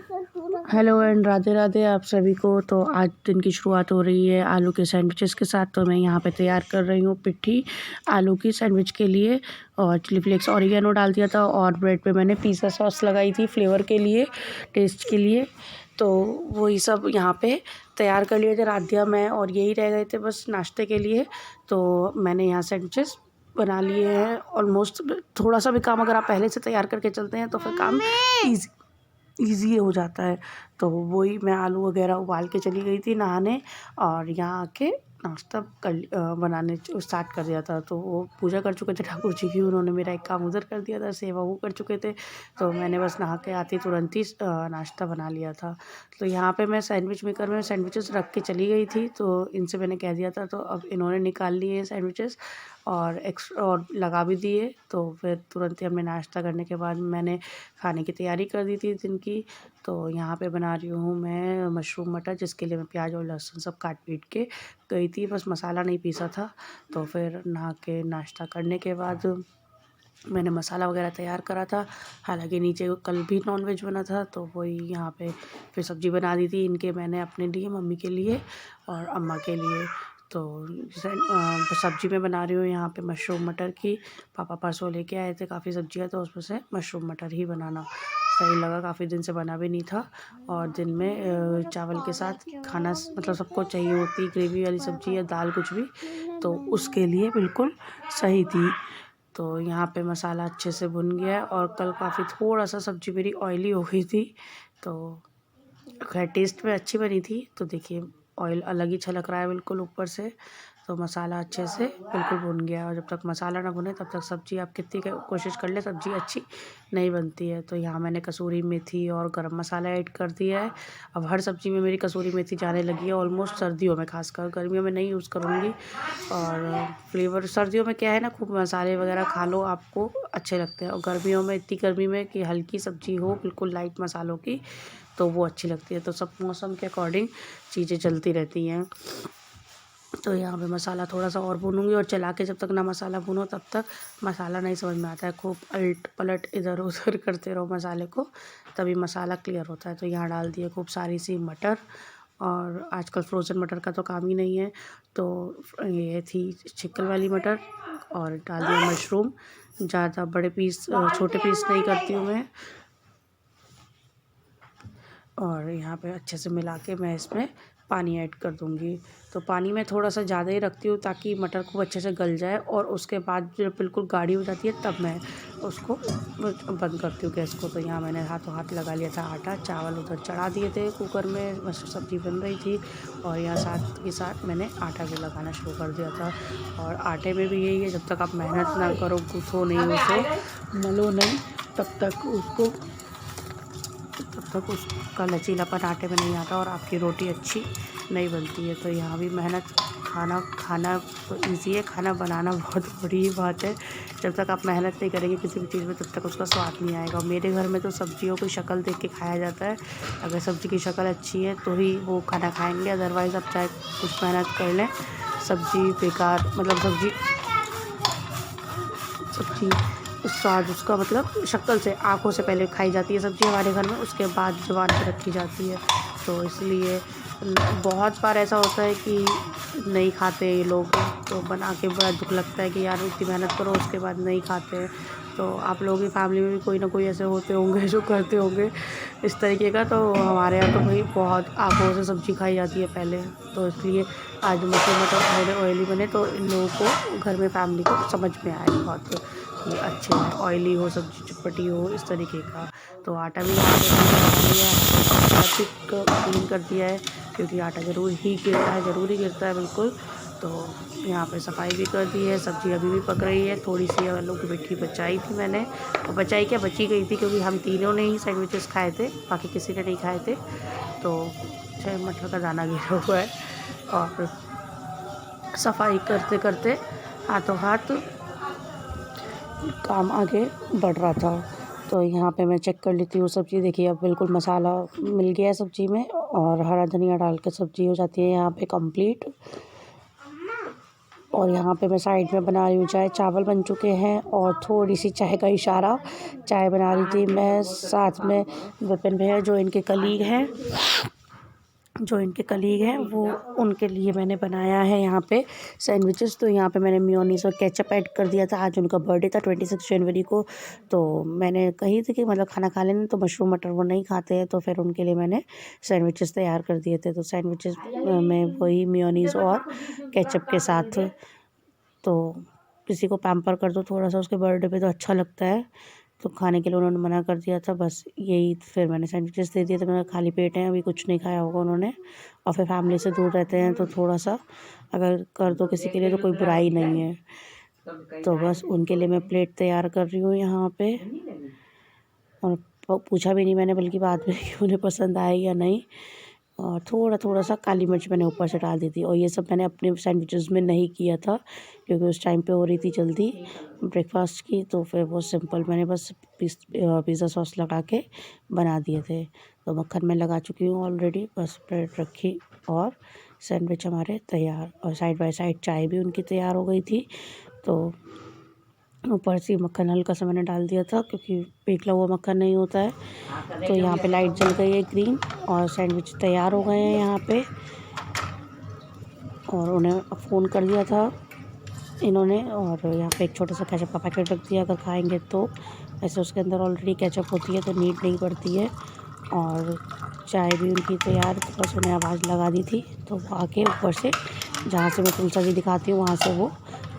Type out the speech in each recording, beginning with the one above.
Hello and Radhe Radhe आप सभी को। तो आज दिन की शुरुआत हो रही है आलू के सैंडविचेस के साथ। तो मैं यहाँ पे तैयार कर रही हूँ पिट्ठी आलू की सैंडविच के लिए। और चिली फ्लेक्स ऑरिगेनो डाल दिया था और ब्रेड पे मैंने पिज़्ज़ा सॉस लगाई थी फ्लेवर के लिए, टेस्ट के लिए। तो वही सब यहाँ पे तैयार कर लिए थे राधिया मैं, और यही रह गए थे बस नाश्ते के लिए। तो मैंने यहाँ सैंडविचेस बना लिए हैं ऑलमोस्ट। थोड़ा सा भी काम अगर आप पहले से तैयार करके चलते हैं तो फिर काम ईज़ी हो जाता है। तो वही मैं आलू वगैरह उबाल के चली गई थी नहाने, और यहाँ आके नाश्ता बनाने स्टार्ट कर दिया था। तो वो पूजा कर चुके थे ठाकुर जी की, उन्होंने मेरा एक काम उधर कर दिया था, सेवा वो कर चुके थे। तो मैंने बस नहा के आती तुरंत ही नाश्ता बना लिया था। तो यहाँ पे मैं सैंडविच मेकर में सैंडविचेस रख के चली गई थी, तो इनसे मैंने कह दिया था। तो अब इन्होंने निकाल लिए सैंडविचेस और लगा भी दिए। तो फिर तुरंत ही हमने नाश्ता करने के बाद मैंने खाने की तैयारी कर दी थी दिन की। तो यहाँ पे बना रही हूँ मैं मशरूम मटर, जिसके लिए मैं प्याज और लहसुन सब काट पीट के गई थी, बस मसाला नहीं पीसा था। तो फिर नहा के नाश्ता करने के बाद मैंने मसाला वगैरह तैयार करा था। हालांकि नीचे कल भी नॉनवेज बना था, तो वही यहाँ पे फिर सब्ज़ी बना दी थी इनके मैंने, अपने लिए, मम्मी के लिए और अम्मा के लिए। तो सब्ज़ी में बना रही हूँ यहाँ पे मशरूम मटर की। पापा परसों लेके आए थे काफ़ी सब्जियाँ, तो उसमें से मशरूम मटर ही बनाना सही लगा। काफ़ी दिन से बना भी नहीं था, और दिन में चावल के साथ खाना मतलब सबको चाहिए होती ग्रेवी वाली सब्ज़ी या दाल कुछ भी, तो उसके लिए बिल्कुल सही थी। तो यहाँ पे मसाला अच्छे से भुन गया है, और कल काफ़ी थोड़ा सा सब्ज़ी मेरी ऑयली हो गई थी। तो खैर टेस्ट में अच्छी बनी थी। तो देखिए ऑयल अलग ही छलक रहा है बिल्कुल ऊपर से। तो मसाला अच्छे से बिल्कुल भुन गया है, और जब तक मसाला ना भुने तब तक सब्ज़ी आप कितनी कोशिश कर ले सब्ज़ी अच्छी नहीं बनती है। तो यहाँ मैंने कसूरी मेथी और गरम मसाला ऐड कर दिया है। अब हर सब्ज़ी में मेरी कसूरी मेथी जाने लगी है ऑलमोस्ट, सर्दियों में खासकर, गर्मियों में नहीं यूज़ करूँगी। और फ्लेवर सर्दियों में क्या है ना, खूब मसाले वगैरह खा लो आपको अच्छे लगते हैं, और गर्मियों में इतनी गर्मी में कि हल्की सब्ज़ी हो बिल्कुल लाइट मसालों की, तो वो अच्छी लगती है। तो सब मौसम के अकॉर्डिंग चीज़ें चलती रहती हैं। तो यहाँ पे मसाला थोड़ा सा और भूनूंगी, और चला के जब तक ना मसाला भूनो तब तक मसाला नहीं समझ में आता है। खूब अलट पलट इधर उधर करते रहो मसाले को, तभी मसाला क्लियर होता है। तो यहाँ डाल दिए खूब सारी सी मटर, और आजकल फ्रोज़न मटर का तो काम ही नहीं है। तो ये थी छिकल वाली मटर, और डाल दिया मशरूम। ज़्यादा बड़े पीस छोटे पीस नहीं करती हूँ मैं। और यहाँ पे अच्छे से मिला के मैं इसमें पानी ऐड कर दूँगी। तो पानी मैं थोड़ा सा ज़्यादा ही रखती हूँ ताकि मटर खूब अच्छे से गल जाए, और उसके बाद जब बिल्कुल गाढ़ी हो जाती है तब मैं उसको बंद करती हूँ गैस को। तो यहाँ मैंने हाथों हाथ लगा लिया था आटा, चावल उधर चढ़ा दिए थे कुकर में, बस सब्ज़ी बन रही थी, और यहाँ साथ के साथ मैंने आटा भी लगाना शुरू कर दिया था। और आटे में भी यही है, जब तक आप मेहनत ना करो, गूँथो नहीं उसे, मलो नहीं, तब तक उसका लचीलापन आटे में नहीं आता, और आपकी रोटी अच्छी नहीं बनती है। तो यहाँ भी मेहनत, खाना तो ईज़ी है, खाना बनाना बहुत बड़ी बात है। जब तक आप मेहनत नहीं करेंगे किसी भी चीज़ में तब तक उसका स्वाद नहीं आएगा। मेरे घर में तो सब्जियों की शक्ल देख के खाया जाता है। अगर सब्ज़ी की शक्ल अच्छी है तो ही वो खाना खाएँगे, अदरवाइज़ आप चाहे कुछ मेहनत कर लें, सब्ज़ी बेकार, मतलब सब्ज़ी स्वाद उसका मतलब शक्ल से, आँखों से पहले खाई जाती है सब्ज़ी हमारे घर में, उसके बाद ज़ुबान पे रखी जाती है। तो इसलिए बहुत बार ऐसा होता है कि नहीं खाते ये लोग, तो बना के बड़ा दुख लगता है कि यार इतनी मेहनत करो उसके बाद नहीं खाते हैं। तो आप लोगों की फैमिली में भी कोई ना कोई ऐसे होते होंगे जो करते होंगे इस तरीके का। तो हमारे यहाँ तो भाई बहुत आँखों से सब्ज़ी खाई जाती है पहले। तो इसलिए आज मशरूम मटर थोड़े ऑयली बने, तो इन लोगों को घर में फैमिली को समझ में आया बहुत कि अच्छे हैं, ऑयली हो सब्ज़ी, चटपटी हो, इस तरीके का। तो आटा भी यहाँ पे मैंने लिया है, क्लीन कर दिया है, क्योंकि आटा ज़रूर ही गिरता है, ज़रूर ही गिरता है बिल्कुल। तो यहाँ पे सफाई भी कर दी है। सब्ज़ी अभी भी पक रही है, थोड़ी सी आलू की पिट्ठी बचाई थी मैंने, और बचाई क्या, बची गई थी, क्योंकि हम तीनों ने ही सैंडविचेस खाए थे, बाकी किसी ने नहीं खाए थे। तो मटर का दाना गिरा हुआ है, और सफाई करते करते हाथों हाथ काम आगे बढ़ रहा था। तो यहाँ पे मैं चेक कर लेती हूँ सब्ज़ी। देखिए अब बिल्कुल मसाला मिल गया है सब्ज़ी में, और हरा धनिया डाल के सब्ज़ी हो जाती है यहाँ पे कंप्लीट। और यहाँ पे मैं साइड में बना रही हूँ चाय। चावल बन चुके हैं और थोड़ी सी चाय का इशारा, चाय बना रही थी मैं। साथ में विपिन भैया जो इनके कलीग हैं वो, उनके लिए मैंने बनाया है यहाँ पे सैंडविचेस। तो यहाँ पे मैंने मेयोनीज़ और केचप ऐड कर दिया था। आज उनका बर्थडे था 26 जनवरी को, तो मैंने कही थी कि मतलब खाना खा लेना, तो मशरूम मटर वो नहीं खाते हैं, तो फिर उनके लिए मैंने सैंडविचेस तैयार कर दिए थे। तो सैंडविचेस में वही मेयोनीज़ और केचप के साथ, तो किसी को पैम्पर कर दो थोड़ा सा उसके बर्थडे पे तो अच्छा लगता है, तो खाने के लिए उन्होंने मना कर दिया था। बस यही, फिर मैंने सैंडविचेस दे दिए थे। मैंने खाली पेट हैं, अभी कुछ नहीं खाया होगा उन्होंने, और फिर फैमिली से दूर रहते हैं तो थोड़ा सा अगर कर दो किसी के लिए तो कोई बुराई नहीं है। तो बस उनके लिए मैं प्लेट तैयार कर रही हूँ यहाँ पे, और पूछा भी नहीं मैंने बल्कि बाद में कि उन्हें पसंद आए या नहीं। और थोड़ा सा काली मिर्च मैंने ऊपर से डाल दी थी। और ये सब मैंने अपने सैंडविचेस में नहीं किया था क्योंकि उस टाइम पे हो रही थी जल्दी ब्रेकफास्ट की, तो फिर वो सिंपल मैंने बस पिज़्ज़ा सॉस लगा के बना दिए थे। तो मक्खन मैं लगा चुकी हूँ ऑलरेडी, बस ब्रेड रखी और सैंडविच हमारे तैयार, और साइड बाय साइड चाय भी उनकी तैयार हो गई थी। तो ऊपर से मक्खन हल्का सा मैंने डाल दिया था क्योंकि पिघला हुआ मक्खन नहीं होता है। तो यहाँ पे लाइट जल गई है ग्रीन, और सैंडविच तैयार हो गए हैं यहाँ पे। और उन्हें फ़ोन कर दिया था इन्होंने, और यहाँ पे एक छोटा सा केचप का पैकेट रख दिया अगर खाएंगे तो। वैसे उसके अंदर ऑलरेडी केचप होती है तो नीड नहीं पड़ती है। और चाय भी उनकी तैयार, तो बस उन्हें आवाज़ लगा दी थी तो वो आके ऊपर से जहाँ से मैं तुलसा जी दिखाती हूँ वहाँ से वो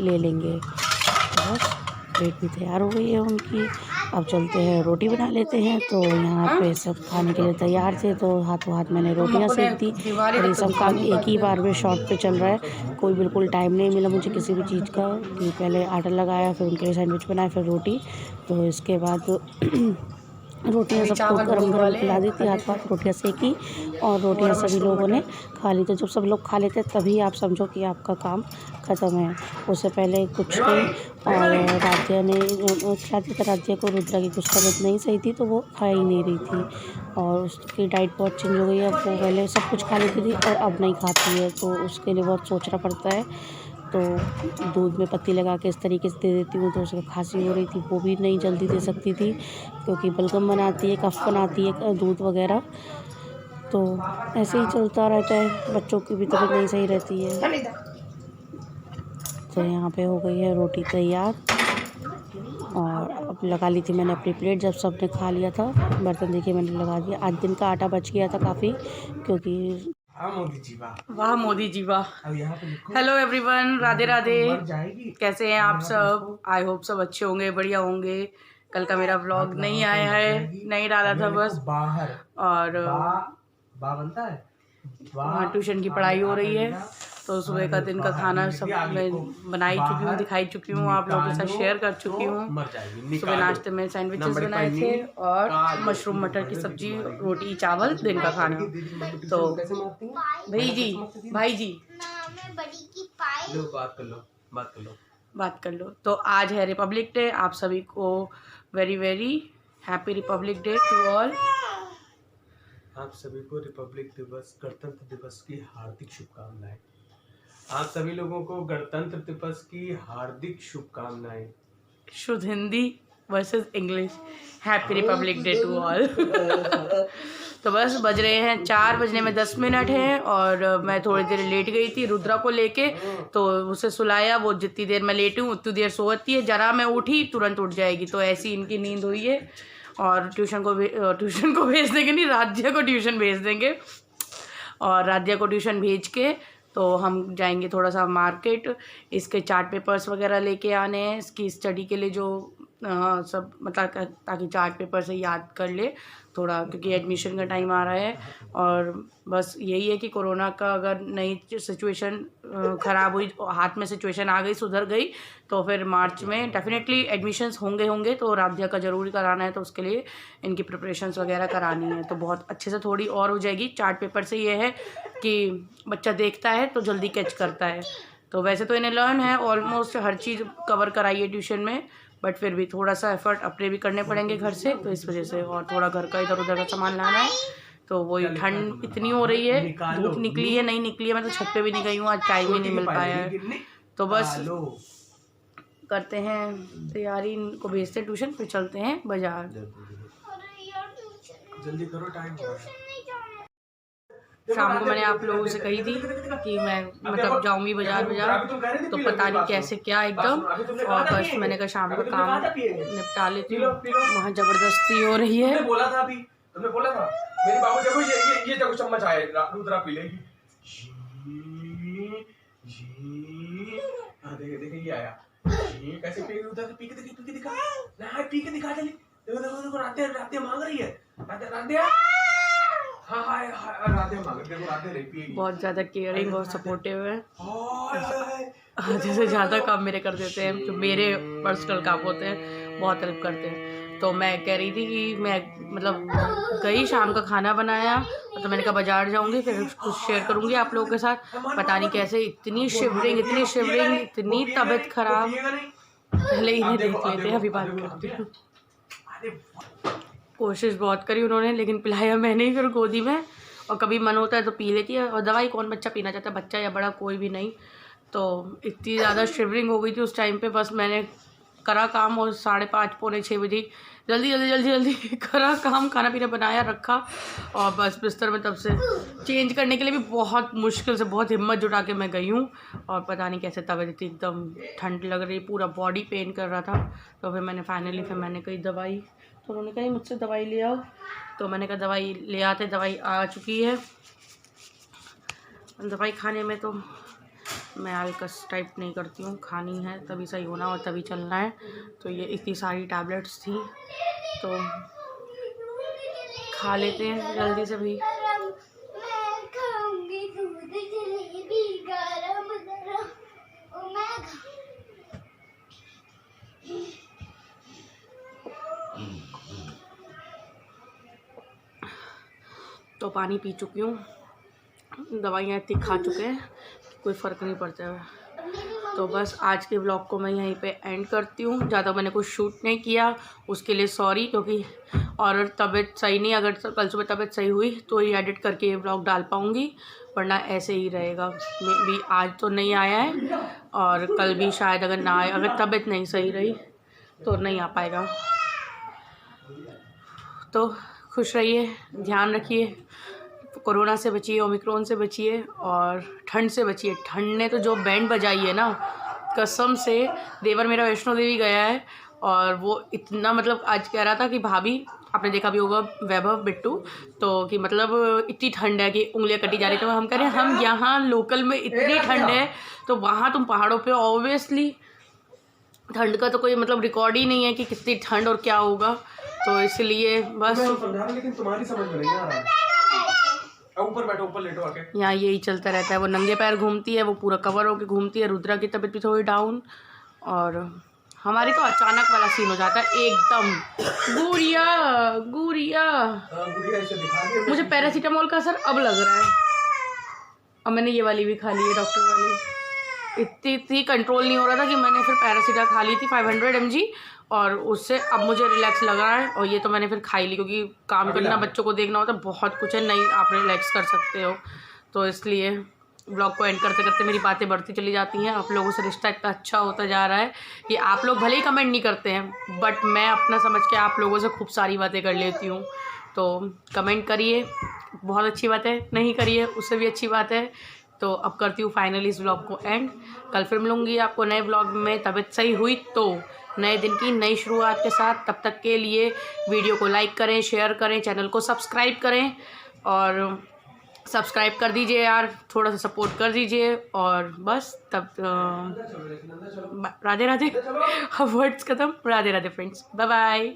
ले लेंगे। तो बस प्लेट भी तैयार हो गई है उनकी। अब चलते हैं रोटी बना लेते हैं। तो यहाँ पे सब खाने के लिए तैयार थे, तो हाथों हाथ मैंने रोटियाँ सेक दी। और ये सब काम एक ही बार में शॉर्ट पे चल रहा है, कोई बिल्कुल टाइम नहीं मिला मुझे किसी भी चीज़ का कि पहले आटा लगाया, फिर उनके लिए सैंडविच बनाया, फिर रोटी। तो इसके बाद रोटियाँ सबको गरम गरम खिला दी थी, हाथ रोटियाँ सेकी और रोटियाँ सभी लोगों ने खा ली। तो जब सब लोग खा लेते तभी आप समझो कि आपका काम ख़त्म है, उससे पहले कुछ नहीं। और राज्य ने खिला दिया था। राज्य को रुद्रा की कुछ तबीयत नहीं सही थी तो वो खा ही नहीं रही थी, और उसकी डाइट बहुत चेंज हो गई है। अब वो पहले सब कुछ खा लेती थी और अब नहीं खाती है, तो उसके लिए बहुत सोचना पड़ता है। तो दूध में पत्ती लगा के इस तरीके से दे देती हूँ, तो उसको खांसी हो रही थी, वो भी नहीं जल्दी दे सकती थी क्योंकि बलगम बनाती है, कफ बनाती है दूध वगैरह। तो ऐसे ही चलता रहता है, बच्चों की भी तबीयत नहीं सही रहती है। तो यहाँ पे हो गई है रोटी तैयार, और अब लगा ली थी मैंने अपनी प्लेट जब सबने खा लिया था। बर्तन देखिए मैंने लगा दिया। आज दिन का आटा बच गया था काफ़ी, क्योंकि वाह मोदी जी वाह। हेलो एवरीवन, राधे राधे, कैसे हैं आप सब? आई होप सब अच्छे होंगे, बढ़िया होंगे। कल का मेरा व्लॉग नहीं आया है, नहीं डाला था बस, और वहाँ ट्यूशन की पढ़ाई हो रही है। तो सुबह का दिन का खाना सब मैं बना ही चुकी हूँ, दिखाई चुकी हूँ, आप लोगों के साथ शेयर कर चुकी हूँ। सुबह नाश्ते में सैंडविचेस बनाए थे और मशरूम मटर की सब्जी, रोटी चावल दिन का खाना। तो भाई जी बात कर लो। तो आज है रिपब्लिक डे, आप सभी को very very happy republic day to all. आप सभी को रिपब्लिक दिवस, गणतंत्र दिवस की हार्दिक शुभकामनाएं। आप सभी लोगों को गणतंत्र दिवस की हार्दिक शुभकामनाएं। शुद्ध Hindi versus English, happy republic day to all. तो बस बज रहे हैं 4 बजने में 10 मिनट हैं, और मैं थोड़ी देर लेट गई थी रुद्रा को लेके, तो उसे सुलाया। वो जितनी देर मैं लेटी हूँ उतनी देर सोती है, जरा मैं उठी तुरंत उठ जाएगी। तो ऐसी इनकी नींद हुई है। और ट्यूशन को भेज देंगे, नहीं राज्य को ट्यूशन भेज देंगे, और राज्य को ट्यूशन भेज के तो हम जाएंगे थोड़ा सा मार्केट। इसके चार्ट पेपर्स वगैरह लेके आने हैं, इसकी स्टडी के लिए जो सब, मतलब ताकि चार्ट पेपर से याद कर ले थोड़ा, क्योंकि एडमिशन का टाइम आ रहा है। और बस यही है कि कोरोना का अगर नई सिचुएशन ख़राब हुई, हाथ में सिचुएशन आ गई, सुधर गई, तो फिर मार्च में डेफिनेटली एडमिशन्स होंगे। तो राज्य का ज़रूरी कराना है, तो उसके लिए इनकी प्रिपरेशंस वगैरह करानी है, तो बहुत अच्छे से थोड़ी और हो जाएगी। चार्ट पेपर से ये है कि बच्चा देखता है तो जल्दी कैच करता है। तो वैसे तो इन्हें लर्न है, ऑलमोस्ट हर चीज़ कवर कराई है ट्यूशन में, बट फिर भी थोड़ा सा एफर्ट अपने भी करने पड़ेंगे घर से, तो इस वजह से। और थोड़ा घर का इधर उधर का सामान लाना है। तो वही, ठंड इतनी हो रही है, धूप निकली है नहीं निकली है, मैं तो छत पे भी नहीं गई हूँ, आज टाइम ही नहीं मिल पाया है। तो बस हेलो करते हैं तैयारी, इनको भेजते हैं ट्यूशन, फिर चलते हैं बाजार। जल्दी करो, टाइम हो रहा है। शाम को मैंने आप लोगों से कही थी कि मैं मतलब जाऊंगी बाजार, तो पता नहीं कैसे क्या एकदम, और बस मैंने कहा शाम को काम निपटा लेती हूँ, वहाँ जबरदस्ती हो रही है। बोला था अभी, तुमने बोला था मेरे बाबू देखो ये देखो चम्मच आए, रुद्रा पी लेगी। देखे देखे ये आया, ये कैसे पी उधर से पी के दिखा ना, पी के दिखा जल्दी। देखो देखो देखो, राते मांग रही है, राते हाँ राधे मांग, देखो राधे नहीं पिएगी। बहुत ज़्यादा केयरिंग और सपोर्टिव है, जैसे ज़्यादा काम मेरे कर देते हैं, जो मेरे पर्सनल काम होते हैं बहुत हेल्प करते हैं। तो मैं कह रही थी कि मैं मतलब गई, शाम का खाना बनाया, तो मैंने कहा बाजार जाऊंगी, फिर कुछ शेयर करूंगी आप लोगों के साथ। पता नहीं कैसे इतनी शिवरिंग, इतनी तबीयत खराब। पहले इन्हें देख लेते हैं, अभी बात करती हूँ। कोशिश बहुत करी उन्होंने, लेकिन पिलाया मैंने ही फिर गोदी में, और कभी मन होता है तो पी लेती है, और दवाई कौन बच्चा पीना चाहता है, बच्चा या बड़ा कोई भी नहीं। तो इतनी ज़्यादा शिवरिंग हो गई थी उस टाइम पे, बस मैंने करा काम, और 5:30 पौने 6 बजे जल्दी करा काम, खाना पीना बनाया रखा, और बस बिस्तर में तब से चेंज करने के लिए भी बहुत मुश्किल से, बहुत हिम्मत जुटा के मैं गई हूँ। और पता नहीं कैसे तबीयत एकदम ठंड लग रही, पूरा बॉडी पेन कर रहा था। तो फिर मैंने फाइनली मैंने कही दवाई, तो उन्होंने कहा मुझसे दवाई ले आओ, तो मैंने कहा दवाई ले आते। दवाई आ चुकी है, दवाई खाने में तो मैं आलकस टाइप नहीं करती हूँ, खानी है तभी सही होना और तभी चलना है। तो ये इतनी सारी टैबलेट्स थी, तो खा लेते हैं जल्दी से भी। तो पानी पी चुकी हूँ, दवाइयाँ इतनी खा चुके हैं, कोई फ़र्क नहीं पड़ता है। तो बस आज के व्लॉग को मैं यहीं पे एंड करती हूँ। ज़्यादा मैंने कुछ शूट नहीं किया, उसके लिए सॉरी, क्योंकि और तबीयत सही नहीं, अगर कल सुबह तबीयत सही हुई तो ये एडिट करके ये व्लॉग डाल पाऊँगी, वरना ऐसे ही रहेगा। मैं भी आज तो नहीं आया है, और कल भी शायद अगर ना आए, अगर तबीयत नहीं सही रही तो नहीं आ पाएगा। तो खुश रहिए, ध्यान रखिए, कोरोना से बचिए, ओमिक्रॉन से बचिए, और ठंड से बचिए। ठंड ने तो जो बैंड बजाई है ना, कसम से। देवर मेरा वैष्णो देवी गया है, और वो इतना मतलब आज कह रहा था कि भाभी, आपने देखा भी होगा वैभव बिट्टू, तो कि मतलब इतनी ठंड है कि उंगलियां कटी जा रही। तो हम कह रहे हैं हम यहाँ लोकल में इतनी ठंड है, तो वहाँ तुम पहाड़ों पे ऑब्वियसली ठंड का तो कोई मतलब रिकॉर्ड ही नहीं है कि कितनी ठंड और क्या होगा। तो इसलिए बस लेकिन तुम्हारी समझ में नहीं आ रहा है। ऊपर बैठो, ऊपर लेटो आके। यहाँ यही चलता रहता है, वो नंगे पैर घूमती है, वो पूरा कवर होके घूमती है। रुद्रा की तबीयत भी थोड़ी डाउन, और हमारी तो अचानक वाला सीन हो जाता है एकदम। गुड़िया मुझे पैरासीटामोल का असर अब लग रहा है, अब मैंने ये वाली भी खा ली है, डॉक्टर वाली। इतनी कंट्रोल नहीं हो रहा था कि मैंने फिर पैरासीटा खा ली थी 500 mg, और उससे अब मुझे रिलैक्स लग रहा है। और ये तो मैंने फिर खाई ली, क्योंकि काम करना, बच्चों को देखना होता है, बहुत कुछ है, नहीं आप रिलैक्स कर सकते हो। तो इसलिए ब्लॉग को एंड करते करते मेरी बातें बढ़ती चली जाती हैं। आप लोगों से रिश्ता इतना अच्छा होता जा रहा है कि आप लोग भले ही कमेंट नहीं करते हैं, बट मैं अपना समझ के आप लोगों से खूब सारी बातें कर लेती हूँ। तो कमेंट करिए, बहुत अच्छी बात है, नहीं करिए उससे भी अच्छी बात है। तो अब करती हूँ फाइनली इस व्लॉग को एंड। कल फिर मिलूँगी आपको नए व्लॉग में, तबीयत सही हुई तो नए दिन की नई शुरुआत के साथ। तब तक के लिए वीडियो को लाइक करें, शेयर करें, चैनल को सब्सक्राइब करें, और सब्सक्राइब कर दीजिए यार, थोड़ा सा सपोर्ट कर दीजिए। और बस तब राधे राधे, वर्ड्स खत्म, Radhe Radhe friends, bye bye.